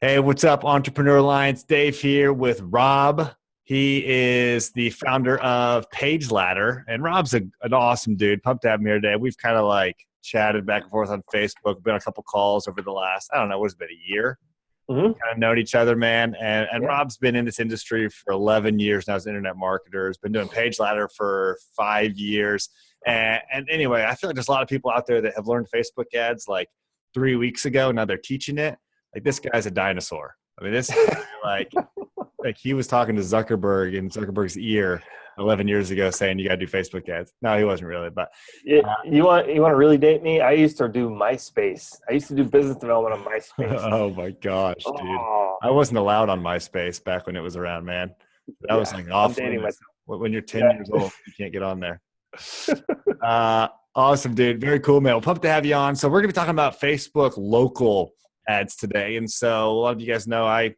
Hey, what's up, Entrepreneur Alliance? Dave here with Rob. He is the founder of Page Ladder, and Rob's an awesome dude. Pumped to have him here today. We've kind of like chatted back and forth on Facebook, been on a couple calls over the last, I don't know, what's it been, a year? Hmm. Kind of known each other, man. And Yeah. Rob's been in this industry for 11 years now as an internet marketer. Has been doing Page Ladder for 5 years. And anyway, I feel like there's a lot of people out there that have learned Facebook ads like 3 weeks ago. Now they're teaching it. Like, this guy's a dinosaur. I mean, this is like he was talking to Zuckerberg in Zuckerberg's ear 11 years ago saying you got to do Facebook ads. No, he wasn't really, but You want to really date me? I used to do MySpace. I used to do business development on MySpace. oh my gosh, dude. Oh, I wasn't allowed on MySpace back when it was around, man. That was yeah. like I'm off dating limits. myself. When you're 10 Yeah. years old, you can't get on there. Awesome, dude. Very cool, man. Well, pumped to have you on. So we're going to be talking about Facebook local ads today. And so a lot of you guys know I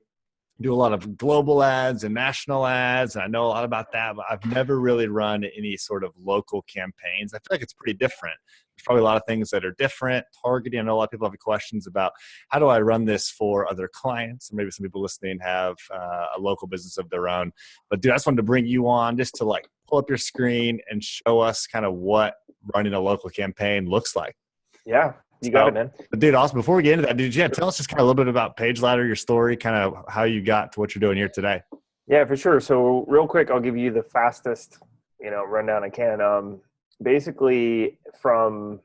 do a lot of global ads and national ads, and I know a lot about that, but I've never really run any sort of local campaigns. I feel like it's pretty different. There's probably a lot of things that are different. Targeting, I know a lot of people have questions about how do I run this for other clients, or maybe some people listening have a local business of their own. But dude, I just wanted to bring you on just to like pull up your screen and show us kind of what running a local campaign looks like. Yeah, you got it, man. But dude, also before we get into that, dude, tell us just kind of a little bit about Page Ladder, your story, kind of how you got to what you're doing here today. Yeah, for sure. So real quick, I'll give you the fastest, rundown I can. Basically, I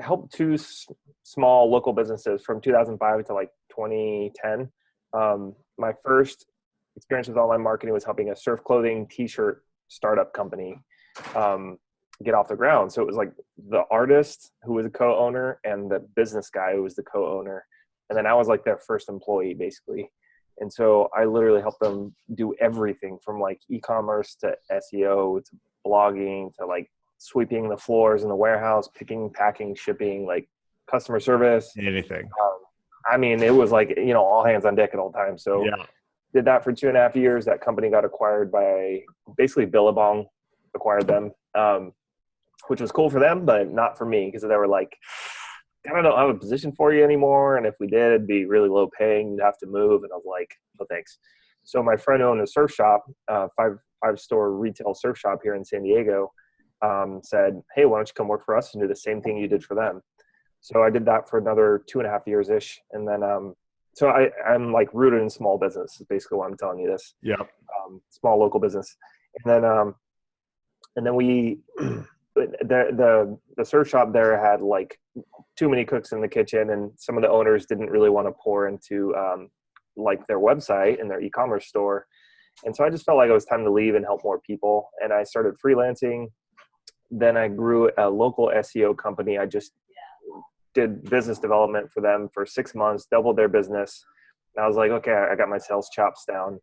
helped two small local businesses from 2005 to like 2010. My first experience with online marketing was helping a surf clothing t-shirt startup company get off the ground. So it was like the artist who was a co-owner and the business guy who was the co-owner. And then I was like their first employee basically. And so I literally helped them do everything from like e-commerce to SEO to blogging to like sweeping the floors in the warehouse, picking, packing, shipping, like customer service. Anything. I mean, it was like, all hands on deck at all times. So Yeah. did that for 2.5 years. That company got acquired by basically Billabong acquired them, which was cool for them, but not for me because they were like, I don't have a position for you anymore. And if we did, it'd be really low paying. You'd have to move. And I was like, no, thanks. So my friend owned a surf shop, five store retail surf shop here in San Diego, said, hey, why don't you come work for us and do the same thing you did for them? So I did that for another 2.5 years ish. And then, so I'm like rooted in small business is basically why I'm telling you this. Yeah. Small local business. And then we, the surf shop there had like too many cooks in the kitchen, and some of the owners didn't really want to pour into like their website and their e-commerce store. And so I just felt like it was time to leave and help more people. And I started freelancing. Then I grew a local SEO company. I just did business development for them for 6 months, doubled their business. And I was like, okay, I got my sales chops down.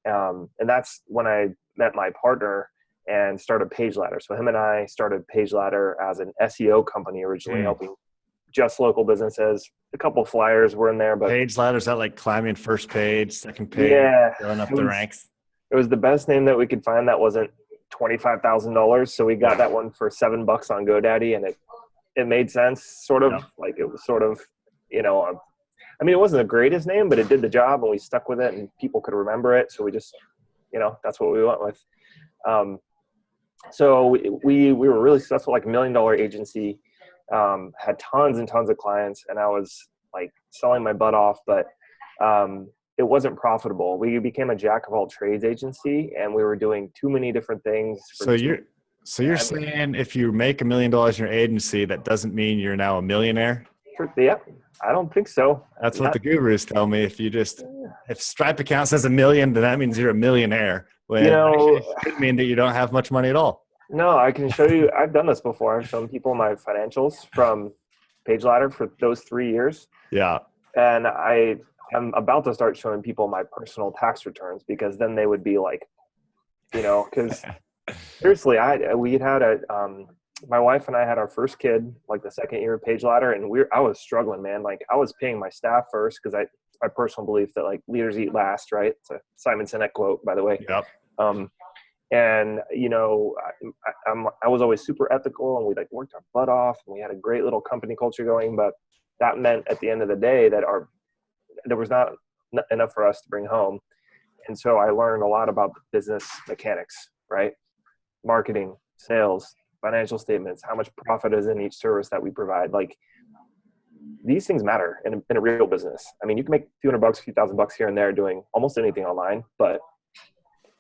And that's when I met my partner and started Page Ladder. So him and I started Page Ladder as an SEO company originally, helping just local businesses. A couple of flyers were in there, but Page Ladder, is that like climbing first page, second page, going up the ranks? It was the best name that we could find that wasn't $25,000. So we got that one for $7 on GoDaddy, and it made sense, sort of. Yeah. Like it was sort of, I mean, it wasn't the greatest name, but it did the job, and we stuck with it, and people could remember it. So we just, that's what we went with. So we were really successful, like $1 million agency, had tons and tons of clients, and I was like selling my butt off, but it wasn't profitable. We became a jack of all trades agency, and we were doing too many different things. So you're saying if you make $1 million in your agency, that doesn't mean you're now a millionaire? Yeah, I don't think so. That's what the gurus tell me. If Stripe account says $1 million, then that means you're a millionaire. When it could mean that you don't have much money at all. No, I can show you. I've done this before. I've shown people my financials from Page Ladder for those 3 years. Yeah. And I'm about to start showing people my personal tax returns, because then they would be like, because seriously, my wife and I had our first kid like the second year of Page Ladder, and I was struggling, man. Like I was paying my staff first because my personal belief that like leaders eat last, right? It's a Simon Sinek quote, by the way. Yep. And I was always super ethical, and we like worked our butt off, and we had a great little company culture going. But that meant at the end of the day that there was not enough for us to bring home. And so I learned a lot about business mechanics, right? Marketing, sales, financial statements, how much profit is in each service that we provide. Like, these things matter in a real business. I mean, you can make a few $100, a few $1,000 here and there doing almost anything online, but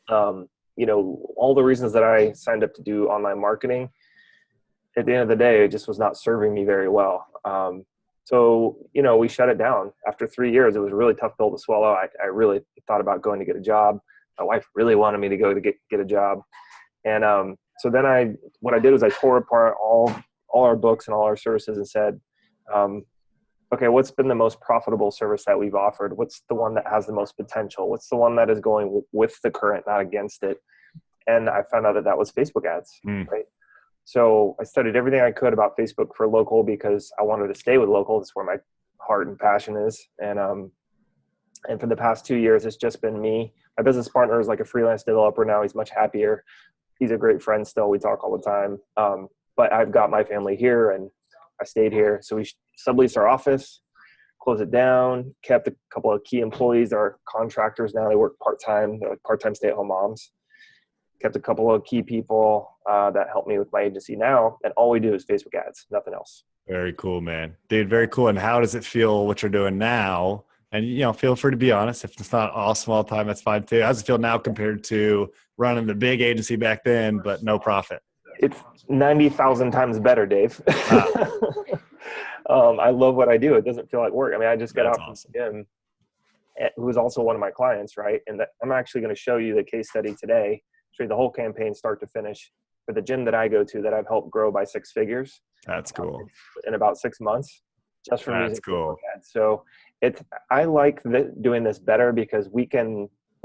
all the reasons that I signed up to do online marketing, at the end of the day, it just was not serving me very well. So we shut it down after 3 years. It was a really tough pill to swallow. I really thought about going to get a job. My wife really wanted me to go to get a job. And so then what I did was I tore apart all our books and all our services and said, okay, what's been the most profitable service that we've offered? What's the one that has the most potential? What's the one that is going with the current, not against it? And I found out that was Facebook ads, right? So I studied everything I could about Facebook for local because I wanted to stay with local. That's where my heart and passion is. And for the past 2 years, it's just been me. My business partner is like a freelance developer now. He's much happier. He's a great friend still. We talk all the time. But I've got my family here and I stayed here. So we subleased our office, closed it down, kept a couple of key employees, our contractors now. They work part-time. They're like part-time stay-at-home moms. Kept a couple of key people that help me with my agency now. And all we do is Facebook ads, nothing else. Very cool, man. Dude, very cool. And how does it feel what you're doing now? And, feel free to be honest. If it's not awesome all the time, that's fine too. How does it feel now compared to running the big agency back then, but no profit? It's 90,000 times better, Dave. I love what I do. It doesn't feel like work. I mean, I just got out from Jim, who is also one of my clients, right? And I'm actually going to show you the case study today, show you the whole campaign start to finish for the gym that I go to that I've helped grow by 6 figures. That's cool. In about 6 months, just from That's using cool. ads. So I like doing this better because we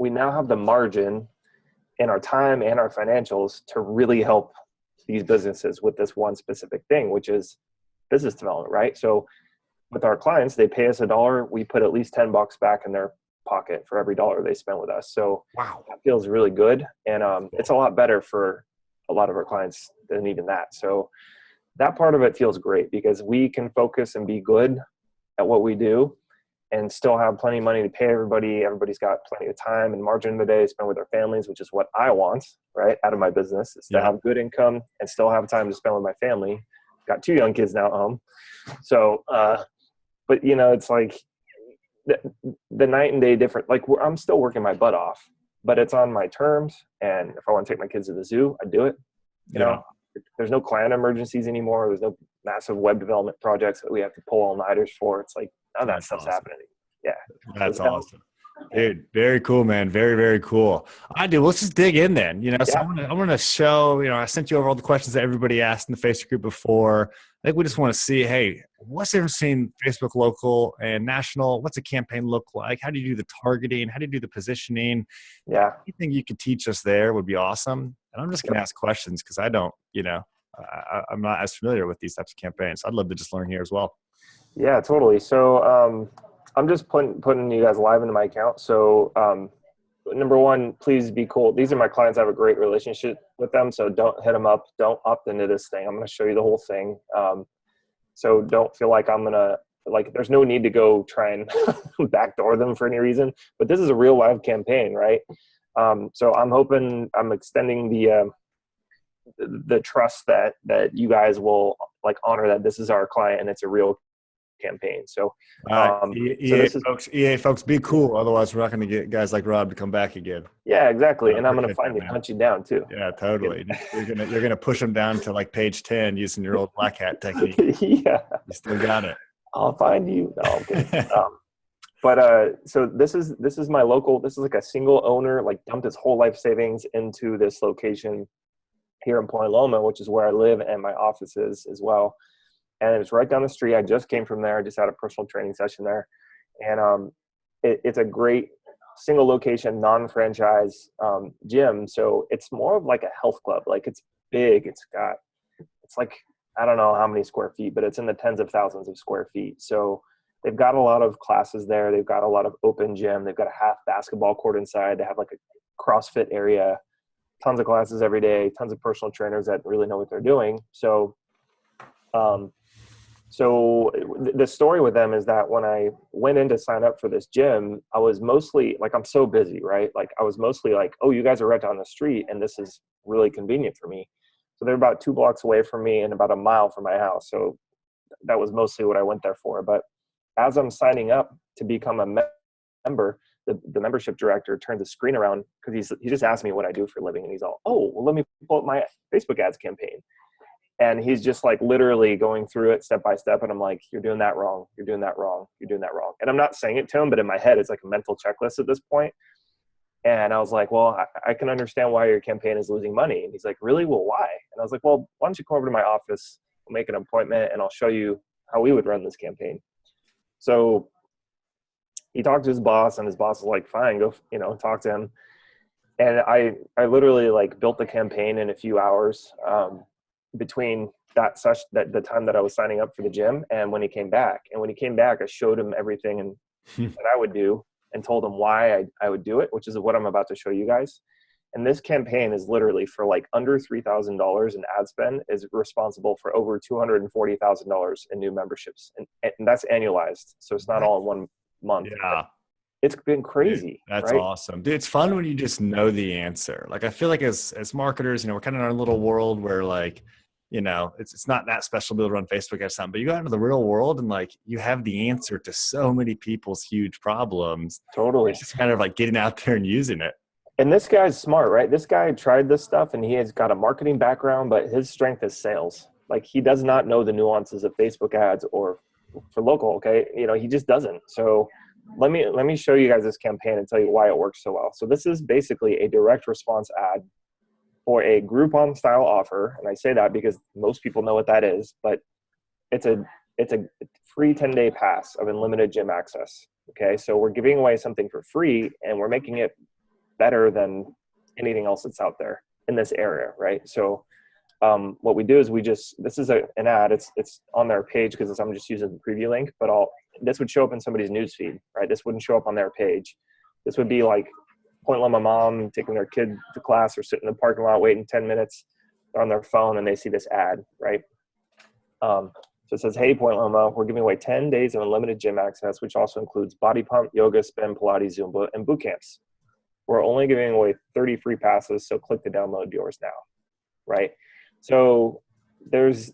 now have the margin in our time and our financials to really help these businesses with this one specific thing, which is business development, right? So with our clients, they pay us $1, we put at least $10 back in their pocket for every $1 they spend with us. So wow, that feels really good. And it's a lot better for a lot of our clients than even that. So that part of it feels great because we can focus and be good at what we do and still have plenty of money to pay everybody. Everybody's got plenty of time and margin in the day to spend with their families, which is what I want, right, out of my business, is to have good income and still have time to spend with my family. Got 2 young kids now at home. So, but it's like the night and day different. Like I'm still working my butt off, but it's on my terms. And if I want to take my kids to the zoo, I do it. You know, there's no client emergencies anymore. There's no massive web development projects that we have to pull all-nighters for. It's like none of that stuff's happening. Yeah. That's awesome. Dude, very cool, man. Very, very cool. All right, dude, let's just dig in then. So I'm gonna show, I sent you over all the questions that everybody asked in the Facebook group before. I think we just want to see, hey, what's the difference between Facebook local and national? What's a campaign look like? How do you do the targeting? How do you do the positioning? Yeah. Anything you could teach us there would be awesome. And I'm just gonna ask questions because I don't, I'm not as familiar with these types of campaigns. I'd love to just learn here as well. Yeah, totally. So I'm just putting you guys live into my account. So number one, please be cool. These are my clients. I have a great relationship with them. So don't hit them up. Don't opt into this thing. I'm going to show you the whole thing. So don't feel like I'm going to, there's no need to go try and backdoor them for any reason. But this is a real live campaign, right? So I'm extending the trust that you guys will honor that this is our client and it's a real campaign. So, EA folks, be cool. Otherwise, we're not going to get guys like Rob to come back again. Yeah, exactly. And I'm going to finally hunt you down too. Yeah, totally. You're gonna push them down to page 10 using your old black hat technique. Yeah, you still got it. I'll find you. No, I'm kidding. So this is my local. This is like a single owner, dumped his whole life savings into this location here in Point Loma, which is where I live and my office is as well. And it's right down the street. I just came from there. I just had a personal training session there. And it's a great single location, non-franchise gym. So it's more of like a health club. It's big. It's I don't know how many square feet, but it's in the tens of thousands of square feet. So they've got a lot of classes there. They've got a lot of open gym. They've got a half basketball court inside. They have a CrossFit area, tons of classes every day, tons of personal trainers that really know what they're doing. So So the story with them is that when I went in to sign up for this gym, I was mostly like, I'm so busy, right? Like I was mostly like, oh, you guys are right down the street and this is really convenient for me. So they're about 2 blocks away from me and about a mile from my house. So that was mostly what I went there for. But as I'm signing up to become a member, the membership director turned the screen around because he just asked me what I do for a living. And he's all, oh, well, let me pull up my Facebook ads campaign. And he's just like literally going through it step by step. And I'm like, you're doing that wrong. You're doing that wrong. You're doing that wrong. And I'm not saying it to him, but in my head, it's like a mental checklist at this point. And I was like, well, I can understand why your campaign is losing money. And he's like, really? Well, why? And I was like, well, why don't you come over to my office, we'll make an appointment, and I'll show you how we would run this campaign. So he talked to his boss, and his boss was like, fine, go, talk to him. And I literally like built the campaign in a few hours between the time that I was signing up for the gym and when he came back. And when he came back, I showed him everything that I would do and told him why I would do it, which is what I'm about to show you guys. And this campaign is literally for like under $3,000 in ad spend is responsible for over $240,000 in new memberships. And that's annualized. So it's not all in one month. Yeah. It's been crazy. Dude, that's right? awesome. Dude, it's fun when you just know the answer. Like, I feel like as marketers, we're kind of in our little world where like, it's not that special to be able to run Facebook or something, but you go out into the real world and like you have the answer to so many people's huge problems. Totally. It's just kind of like getting out there and using it. And this guy's smart, right? This guy tried this stuff and he has got a marketing background, but his strength is sales. Like he does not know the nuances of Facebook ads or for local. Okay. He just doesn't. So let me show you guys this campaign and tell you why it works so well. So this is basically a direct response ad for a Groupon style offer. And I say that because most people know what that is, but it's a free 10-day pass of unlimited gym access. Okay. So we're giving away something for free and we're making it better than anything else that's out there in this area. Right. So what we do is this is an ad. It's on their page because I'm just using the preview link, but this would show up in somebody's newsfeed, right? This wouldn't show up on their page. This would be like Point Loma mom taking their kid to class or sitting in the parking lot waiting 10 minutes. They're on their phone and they see this ad, right? So it says, hey, Point Loma, we're giving away 10 days of unlimited gym access, which also includes body pump, yoga, spin, Pilates, Zumba, and boot camps. We're only giving away 30 free passes, so click to download yours now, right? So this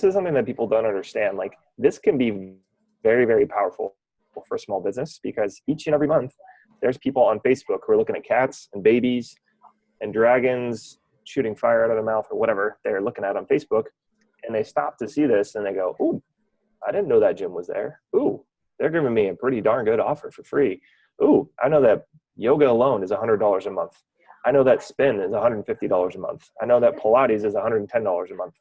is something that people don't understand. Like this can be very, very powerful for a small business because each and every month there's people on Facebook who are looking at cats and babies and dragons shooting fire out of their mouth or whatever they're looking at on Facebook. And they stop to see this and they go, ooh, I didn't know that gym was there. Ooh, they're giving me a pretty darn good offer for free. Ooh, I know that yoga alone is $100 a month. I know that spin is $150 a month. I know that Pilates is $110 a month.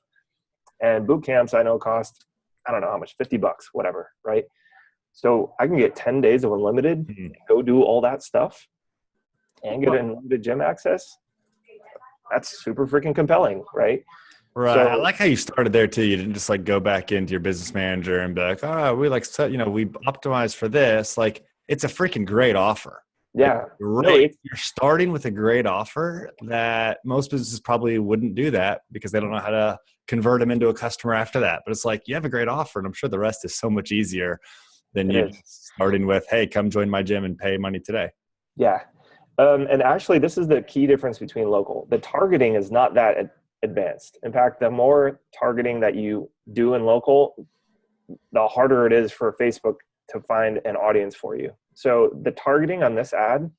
And boot camps I know cost, I don't know how much, $50, whatever, right? So I can get 10 days of unlimited, go do all that stuff and get unlimited gym access. That's super freaking compelling, right? Right. So, I like how you started there too. You didn't just like go back into your business manager and be like, oh, we we optimize for this. Like it's a freaking great offer. yeah. You're starting with a great offer that most businesses probably wouldn't do that because they don't know how to convert them into a customer after that. But it's like, you have a great offer and I'm sure the rest is so much easier than you starting with, hey, come join my gym and pay money today. Yeah. And actually this is the key difference between local. The targeting is not that advanced. In fact, the more targeting that you do in local, the harder it is for Facebook to find an audience for you. So the targeting on this ad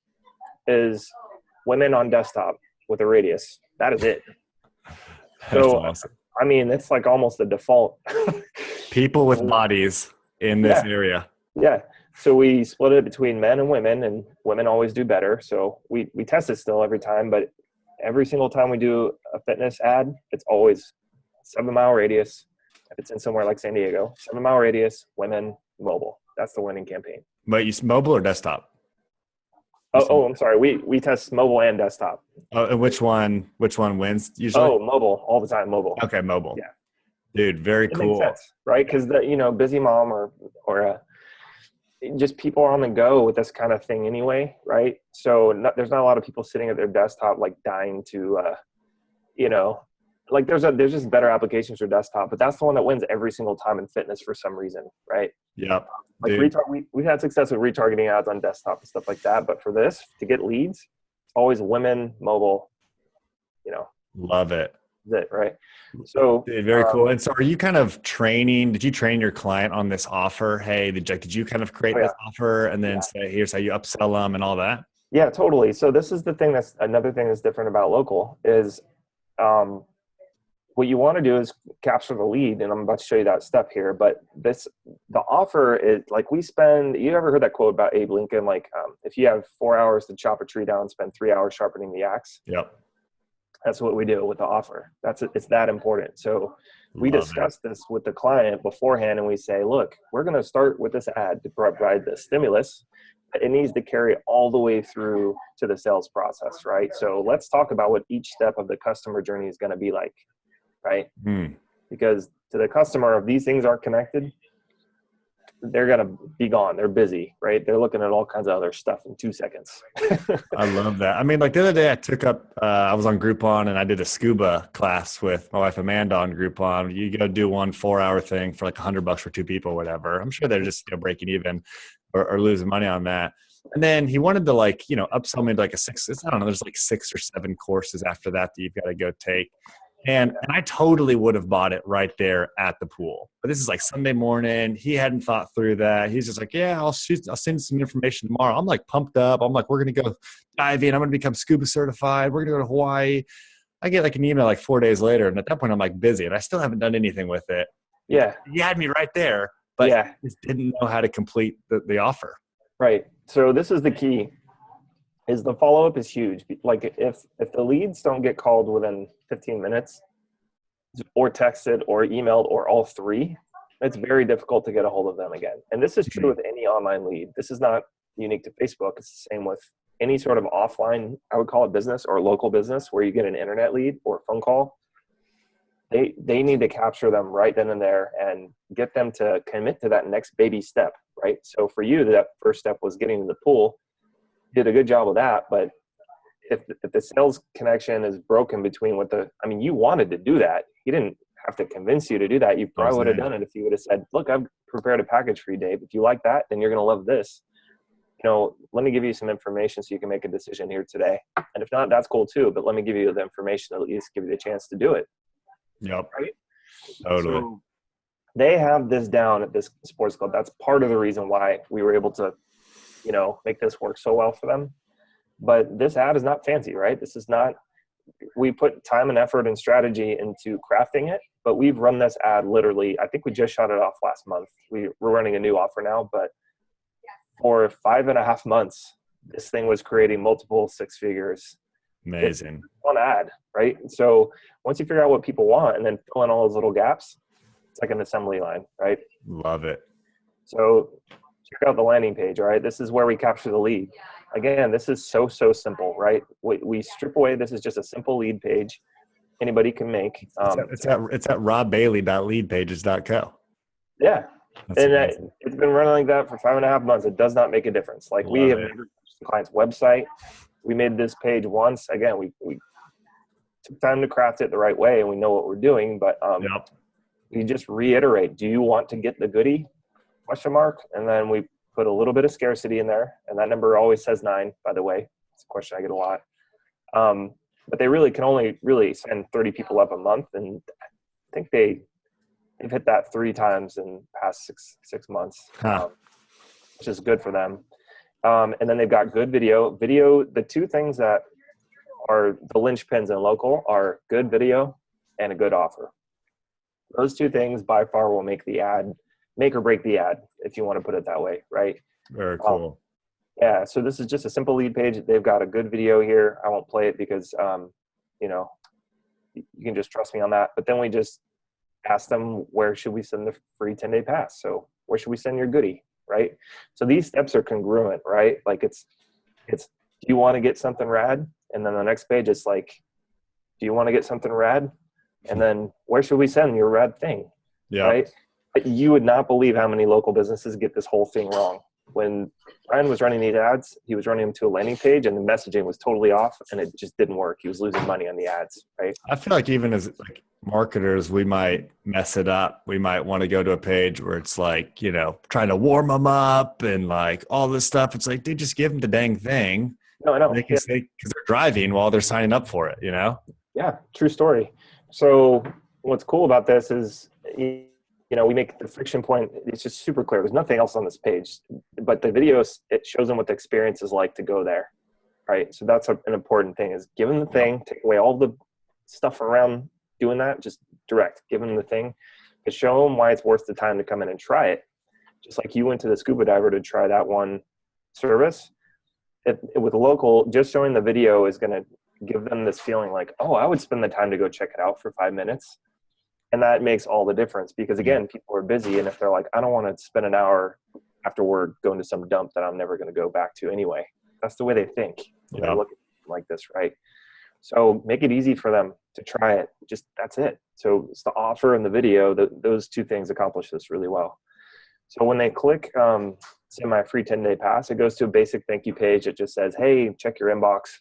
is women on desktop with a radius. That is it. So, awesome. I mean, it's like almost the default. People with bodies in this area. Yeah. So we split it between men and women always do better. So we test it still every time, but every single time we do a fitness ad, it's always 7-mile radius. If it's in somewhere like San Diego, 7-mile radius, women, mobile. That's the winning campaign. But you mobile or desktop? I'm sorry. We test mobile and desktop. Oh, and which one wins usually? Oh, mobile all the time. Mobile. Okay, mobile. Yeah, dude, very cool. Makes sense, right? Because the busy mom or just people are on the go with this kind of thing anyway, right? So there's not a lot of people sitting at their desktop like dying to like there's just better applications for desktop, but that's the one that wins every single time in fitness for some reason, right? Yep. Like we've had success with retargeting ads on desktop and stuff like that, but for this to get leads, it's always women, mobile, you know. Love it. That's it, right? So Dude, very cool. And so are you kind of did you train your client on this offer? Hey, did you kind of create this offer and then say, here's how you upsell them and all that? Yeah, totally. So this is the thing that's another thing that's different about local is what you want to do is capture the lead, and I'm about to show you that step here. But the offer is like you ever heard that quote about Abe Lincoln? Like, if you have 4 hours to chop a tree down, spend 3 hours sharpening the axe. Yep. That's what we do with the offer. It's that important. So we discuss this with the client beforehand, and we say, look, we're going to start with this ad to provide the stimulus. It needs to carry all the way through to the sales process, right? So let's talk about what each step of the customer journey is going to be like. Right? Because to the customer, if these things aren't connected, they're going to be gone. They're busy, right? They're looking at all kinds of other stuff in 2 seconds. I love that. I mean, like the other day I was on Groupon and I did a scuba class with my wife Amanda on Groupon. You go do 1 4-hour thing for like $100 for 2 people, whatever. I'm sure they're just breaking even or losing money on that. And then he wanted to upsell me to like there's like 6 or 7 courses after that you've got to go take. And I totally would have bought it right there at the pool. But this is like Sunday morning. He hadn't thought through that. He's just like, yeah, I'll send some information tomorrow. I'm like pumped up. I'm like, we're going to go diving. I'm going to become scuba certified. We're going to go to Hawaii. I get like an email like 4 days later. And at that point, I'm like busy and I still haven't done anything with it. Yeah. He had me right there, but I just didn't know how to complete the offer. Right. So this is the key. Is the follow-up is huge. Like if the leads don't get called within 15 minutes or texted or emailed or all three, it's very difficult to get a hold of them again. And this is true with any online lead. This is not unique to Facebook. It's the same with any sort of offline, I would call it business or local business where you get an internet lead or a phone call. They need to capture them right then and there and get them to commit to that next baby step, right? So for you, that first step was getting to the pool. Did a good job of that, but if the sales connection is broken between you wanted to do that. He didn't have to convince you to do that. You probably would have done it if you would have said, look, I've prepared a package for you, Dave. If you like that, then you're going to love this. Let me give you some information so you can make a decision here today. And if not, that's cool too, but let me give you the information to at least give you the chance to do it. Yep. Right? Totally. So they have this down at this sports club. That's part of the reason why we were able to make this work so well for them. But this ad is not fancy, right? This is not, we put time and effort and strategy into crafting it, but we've run this ad literally, I think we just shot it off last month. We're running a new offer now, but for 5.5 months, this thing was creating multiple 6 figures. Amazing. It's one ad, right? So once you figure out what people want and then fill in all those little gaps, it's like an assembly line, right? Love it. So check out the landing page, all right? This is where we capture the lead. Again, this is so simple, right? We strip away, this is just a simple lead page anybody can make. It's at robbailey.leadpages.co. Yeah. It's been running like that for 5.5 months. It does not make a difference. Like we have never touched the client's website. We made this page once. Again, we took time to craft it the right way and we know what we're doing, but we just reiterate, do you want to get the goodie? ? And then we put a little bit of scarcity in there. And that number always says 9, by the way. It's a question I get a lot. But they really can only send 30 people up a month. And I think they've hit that 3 times in the past six months, which is good for them. And then they've got good video. The 2 things that are the linchpins in local are good video and a good offer. Those 2 things by far will make or break the ad, if you want to put it that way, right? Very cool. So this is just a simple lead page. They've got a good video here. I won't play it because, you can just trust me on that. But then we just ask them, where should we send the free 10-day pass? So where should we send your goodie, right? So these steps are congruent, right? Like it's do you want to get something rad? And then the next page is like, do you want to get something rad? And then where should we send your rad thing? Yeah. Right? You would not believe how many local businesses get this whole thing wrong when Ryan was running these ads. He was running them to a landing page, and the messaging was totally off, and it just didn't work. He was losing money on the ads, right? I feel like even as like marketers, we might mess it up. We might want to go to a page where it's like, you know, trying to warm them up and like all this stuff. It's like, dude, just give them the dang thing. No, I know. They can say because they're driving while they're signing up for it, you know? Yeah, true story. So what's cool about this is, you know, we make the friction point. It's just super clear. There's nothing else on this page, but the videos, it shows them what the experience is like to go there, right? So that's an important thing, is give them the thing, take away all the stuff around doing that, just direct, give them the thing, to show them why it's worth the time to come in and try it. Just like you went to the scuba diver to try that one service, with a local, just showing the video is going to give them this feeling like, oh, I would spend the time to go check it out for 5 minutes. And that makes all the difference, because again, people are busy. And if they're like, I don't want to spend an hour after work going to some dump that I'm never going to go back to anyway. That's the way they think. Yeah. They look at it like this, right? So make it easy for them to try it. Just, that's it. So it's the offer and the video, those two things accomplish this really well. So when they click, say my free 10-day pass, it goes to a basic thank you page. It just says, hey, check your inbox.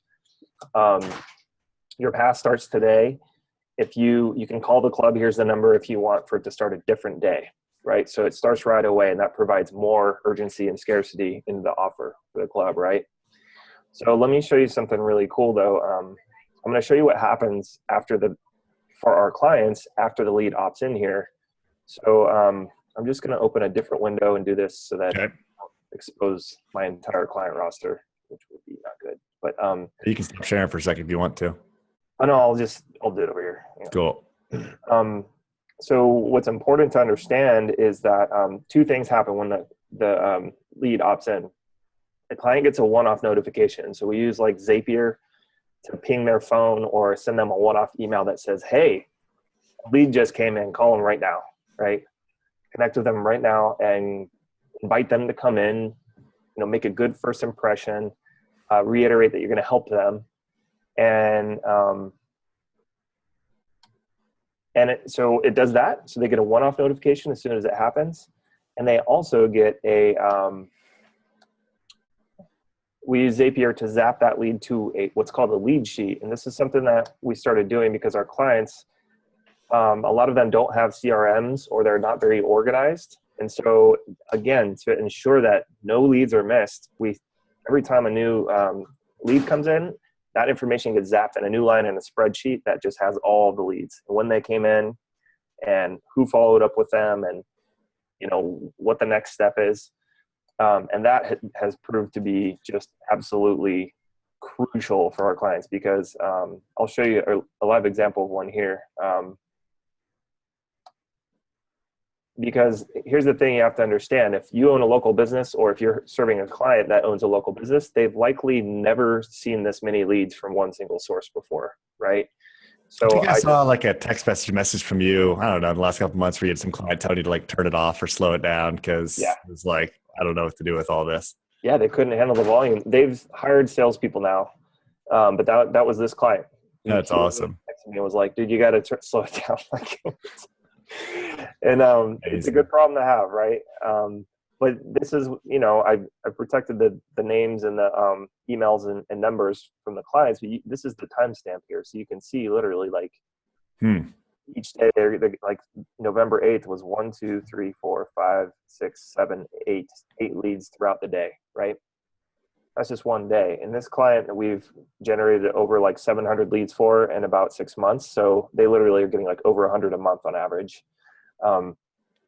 Your pass starts today. If you can call the club, here's the number if you want for it to start a different day, right? So it starts right away, and that provides more urgency and scarcity in the offer for the club, right? So let me show you something really cool though. I'm going to show you what happens for our clients after the lead opts in here. So I'm just going to open a different window and do this so that I don't expose my entire client roster, which would be not good. But you can stop sharing for a second if you want to. Oh no, I'll do it over here. Yeah. Cool. So what's important to understand is that two things happen when the lead opts in. The client gets a one-off notification. So we use like Zapier to ping their phone or send them a one-off email that says, hey, lead just came in, call them right now, right? Connect with them right now and invite them to come in, you know, make a good first impression, reiterate that you're going to help them. So it does that. So they get a one-off notification as soon as it happens. And they also get we use Zapier to zap that lead to what's called a lead sheet. And this is something that we started doing because our clients, a lot of them don't have CRMs or they're not very organized. And so again, to ensure that no leads are missed, every time a new lead comes in, that information gets zapped in a new line in a spreadsheet that just has all the leads and when they came in and who followed up with them and, you know, what the next step is. And that has proved to be just absolutely crucial for our clients because I'll show you a live example of one here. Because here's the thing you have to understand. If you own a local business or if you're serving a client that owns a local business, they've likely never seen this many leads from one single source before, right? So I think I saw like a text message from you, I don't know, in the last couple of months where you had some client telling you to like turn it off or slow it down because it was like, I don't know what to do with all this. Yeah, they couldn't handle the volume. They've hired salespeople now, but that was this client. That's awesome. He was like, dude, you got to slow it down. And it's a good problem to have, right? But this is, you know, I protected the names and the emails and numbers from the clients. But this is the timestamp here, so you can see literally like each day. Like November 8th was 1, 2, 3, 4, 5, 6, 7, 8 leads throughout the day, right? That's just one day. And this client we've generated over like 700 leads for in about 6 months. So they literally are getting like over 100 a month on average.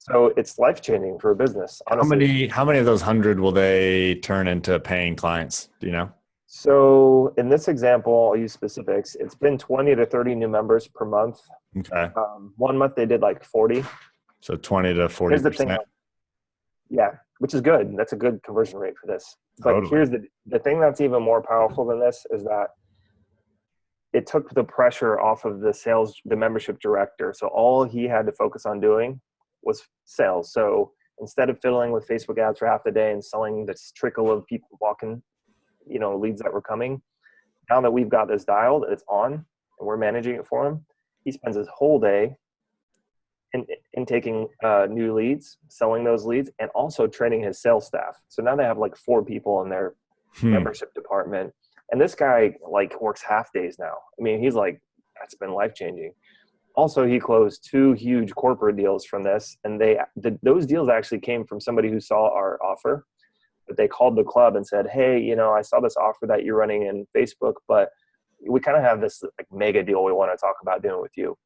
So it's life-changing for a business. Honestly. How many of those 100 will they turn into paying clients? Do you know? So in this example, I'll use specifics. It's been 20 to 30 new members per month. Okay. 1 month they did like 40. So 20 to 40%. Here's the thing. Yeah, which is good. That's a good conversion rate for this. But here's the thing that's even more powerful than this is that it took the pressure off of the membership director. So all he had to focus on doing was sales. So instead of fiddling with Facebook ads for half the day and selling this trickle of people walking, you know, leads that were coming, now that we've got this dialed, it's on and we're managing it for him, he spends his whole day in taking new leads, selling those leads, and also training his sales staff. So now they have like 4 people in their membership department. And this guy like works half days now. I mean, he's like, that's been life-changing. Also, he closed 2 huge corporate deals from this. And those deals actually came from somebody who saw our offer, but they called the club and said, hey, you know, I saw this offer that you're running in Facebook, but we kind of have this like mega deal we want to talk about doing with you.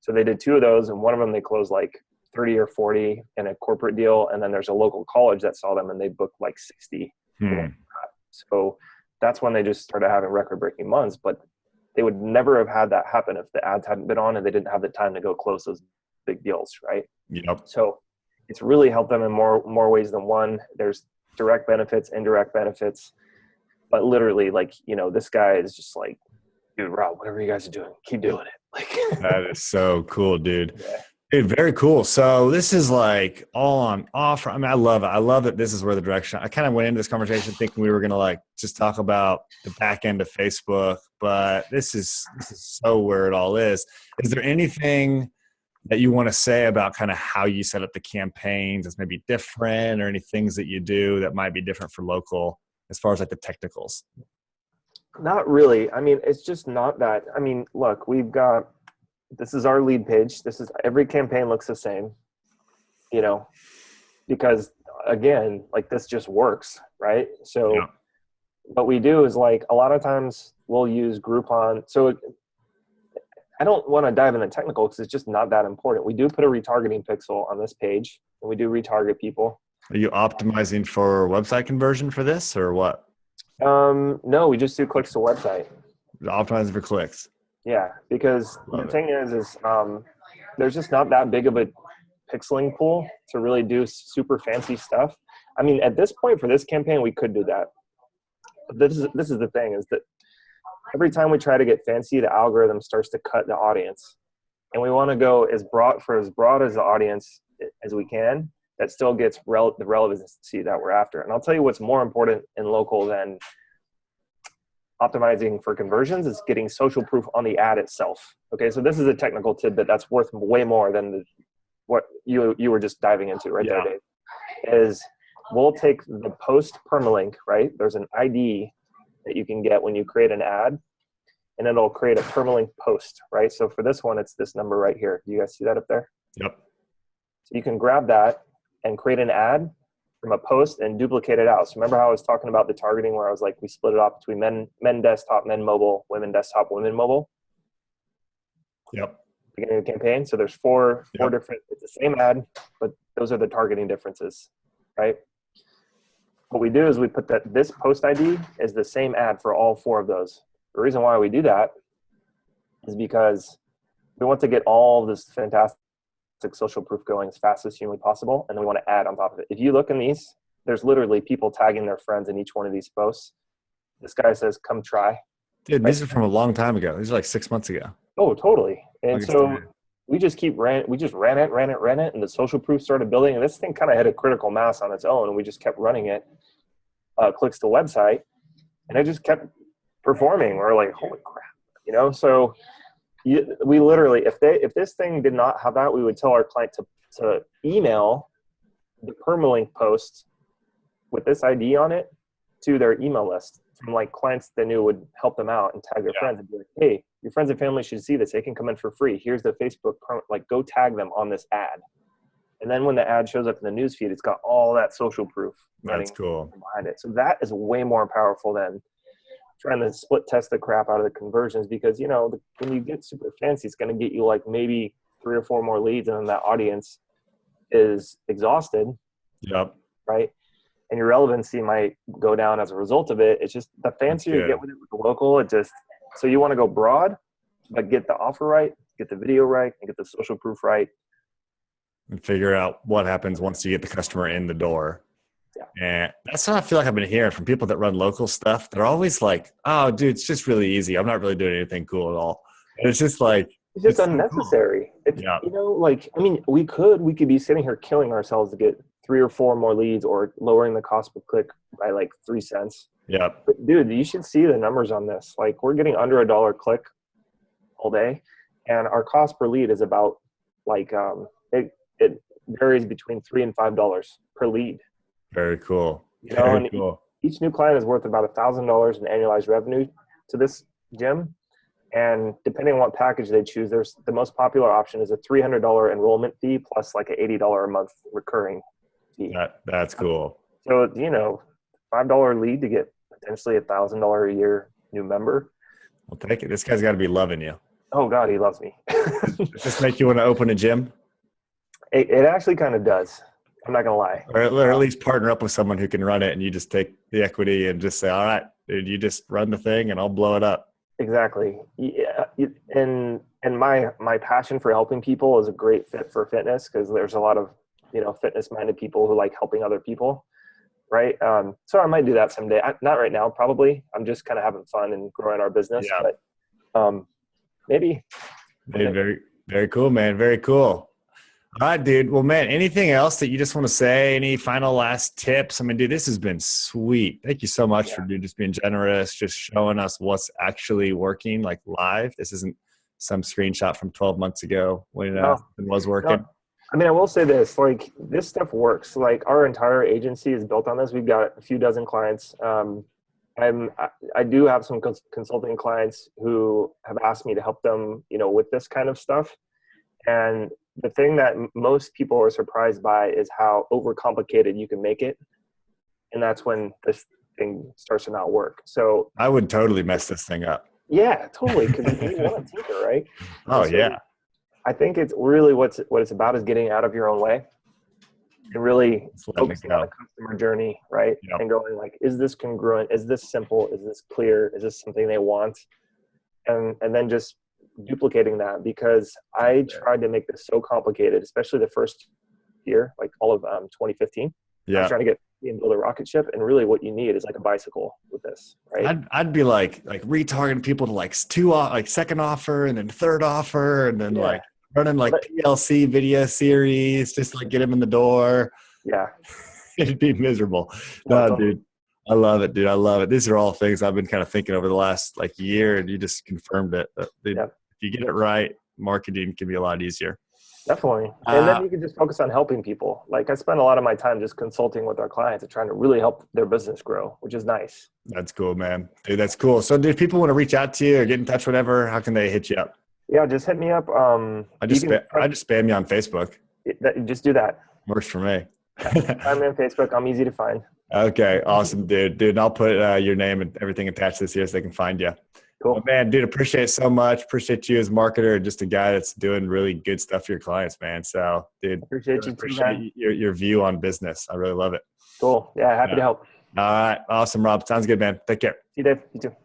So they did 2 of those, and one of them they closed like 30 or 40 in a corporate deal. And then there's a local college that saw them and they booked like 60. So that's when they just started having record-breaking months. But they would never have had that happen if the ads hadn't been on and they didn't have the time to go close those big deals, right? Yep. So it's really helped them in more ways than one. There's direct benefits, indirect benefits. But literally, like, you know, this guy is just like, dude, Rob, whatever you guys are doing, keep doing it. Like, that is so cool, dude. Yeah. Dude, very cool. So this is like all on offer. I mean, I love it. I love that this is where the direction. I kind of went into this conversation thinking we were going to like just talk about the back end of Facebook, but this is so where it all is. Is there anything that you want to say about kind of how you set up the campaigns that's maybe different, or any things that you do that might be different for local as far as like the technicals? Not really. I mean, it's just not that. I mean, look, this is our lead page. Every campaign looks the same, you know, because again, like this just works, right? So Yeah. what we do is like a lot of times we'll use Groupon. So I don't want to dive into technical because it's just not that important. We do put a retargeting pixel on this page and we do retarget people. Are you optimizing for website conversion for this or what? No, we just do clicks to website. Optimizing for clicks. Yeah, because the thing is there's just not that big of a pixeling pool to really do super fancy stuff. I mean, at this point for this campaign, we could do that. But this is the thing, is that every time we try to get fancy, the algorithm starts to cut the audience. And we want to go as broad as the audience as we can that still gets the relevancy that we're after. And I'll tell you what's more important in local than optimizing for conversions is getting social proof on the ad itself. Okay, so this is a technical tidbit that's worth way more than what you were just diving into right there, Dave. Is we'll take the post permalink, right? There's an ID that you can get when you create an ad, and it'll create a permalink post, right? So for this one, it's this number right here. Do you guys see that up there? Yep. So you can grab that and create an ad from a post and duplicate it out. So remember how I was talking about the targeting where I was like, we split it off between men desktop, men mobile, women desktop, women mobile? Yep. Beginning of the campaign. So there's four different, it's the same ad, but those are the targeting differences, right? What we do is we put this post ID is the same ad for all 4 of those. The reason why we do that is because we want to get all of this fantastic social proof going as fast as humanly possible, and then we want to add on top of it. If you look in these, there's literally people tagging their friends in each one of these posts. This guy says, come try. Dude, these are from a long time ago. These are like 6 months ago. Oh, totally. And August so 3rd. we just ran it, and the social proof started building, and this thing kind of hit a critical mass on its own, and we just kept running it, clicks to website, and it just kept performing. We're like, holy crap, you know? So we literally, if this thing did not have that, we would tell our client to email the permalink post with this ID on it to their email list from like clients they knew would help them out and tag their friends and be like, hey, your friends and family should see this. They can come in for free. Here's the Facebook, like go tag them on this ad. And then when the ad shows up in the news feed, it's got all that social proof. That's cool. Behind it. So that is way more powerful than trying to split test the crap out of the conversions, because, you know, when you get super fancy, it's going to get you like maybe 3 or 4 more leads, and then that audience is exhausted. Yep. Right. And your relevancy might go down as a result of it. It's just the fancier you get with it with the local, so you want to go broad, but get the offer right, get the video right, and get the social proof right. And figure out what happens once you get the customer in the door. Yeah. And that's what I feel like I've been hearing from people that run local stuff. They're always like, oh, dude, it's just really easy. I'm not really doing anything cool at all. And it's just like, it's just unnecessary. Cool. You know, like, I mean, we could be sitting here killing ourselves to get 3 or 4 more leads or lowering the cost per click by like 3 cents. Yeah. But dude, you should see the numbers on this. Like, we're getting under $1 click all day, and our cost per lead is about like it varies between $3 and $5 per lead. Very cool. You know, Very and cool. each new client is worth about $1,000 in annualized revenue to this gym. And depending on what package they choose, there's the most popular option is a $300 enrollment fee plus like an $80 a month recurring fee. That's cool. So, you know, $5 lead to get potentially $1,000 a year new member. I'll take it. This guy's got to be loving you. Oh God, he loves me. Does this make you want to open a gym? It actually kind of does. I'm not gonna lie. Or at least partner up with someone who can run it and you just take the equity and just say, all right, dude, you just run the thing and I'll blow it up. Exactly. Yeah, and my passion for helping people is a great fit for fitness because there's a lot of, you know, fitness minded people who like helping other people. Right. So I might do that someday. Not right now, probably. I'm just kind of having fun and growing our business, but maybe. Dude, very, very cool, man. Very cool. All right, dude. Well, man, anything else that you just want to say? Any final last tips? I mean, dude, this has been sweet. Thank you so much for, dude, just being generous, just showing us what's actually working, like live. This isn't some screenshot from 12 months ago when it was working. No. I mean, I will say this, like this stuff works. Like our entire agency is built on this. We've got a few dozen clients. I do have some consulting clients who have asked me to help them, you know, with this kind of stuff. And the thing that most people are surprised by is how overcomplicated you can make it. And that's when this thing starts to not work. So I would totally mess this thing up. Yeah, totally. Because you want to tinker, right? Oh, so yeah. I think it's really what it's about is getting out of your own way and really focusing on the customer journey, right? Yep. And going like, is this congruent? Is this simple? Is this clear? Is this something they want? And then just duplicating that, because I tried to make this so complicated, especially the first year, like all of 2015. Yeah. I was trying to get and build a rocket ship, and really what you need is like a bicycle with this, right? I'd be like retargeting people to like second offer and then third offer, and then like running like PLC video series, just like get them in the door. Yeah. It'd be miserable. No, dude. I love it, dude. I love it. These are all things I've been kind of thinking over the last like year, and you just confirmed it. Dude, if you get it right, marketing can be a lot easier. Definitely. And then you can just focus on helping people. Like I spend a lot of my time just consulting with our clients and trying to really help their business grow, which is nice. That's cool, man. Dude, that's cool. So if people want to reach out to you or get in touch, whatever, how can they hit you up? Yeah, just hit me up. I just spam you on Facebook. Just do that. Works for me. I'm on Facebook. I'm easy to find. Okay. Awesome, dude. Dude, I'll put your name and everything attached to this here so they can find you. Cool. Well, man, dude, appreciate it so much. Appreciate you as a marketer and just a guy that's doing really good stuff for your clients, man. So, dude, appreciate your view on business. I really love it. Cool. Yeah, happy to help. All right. Awesome, Rob. Sounds good, man. Take care. See you, Dave. You too.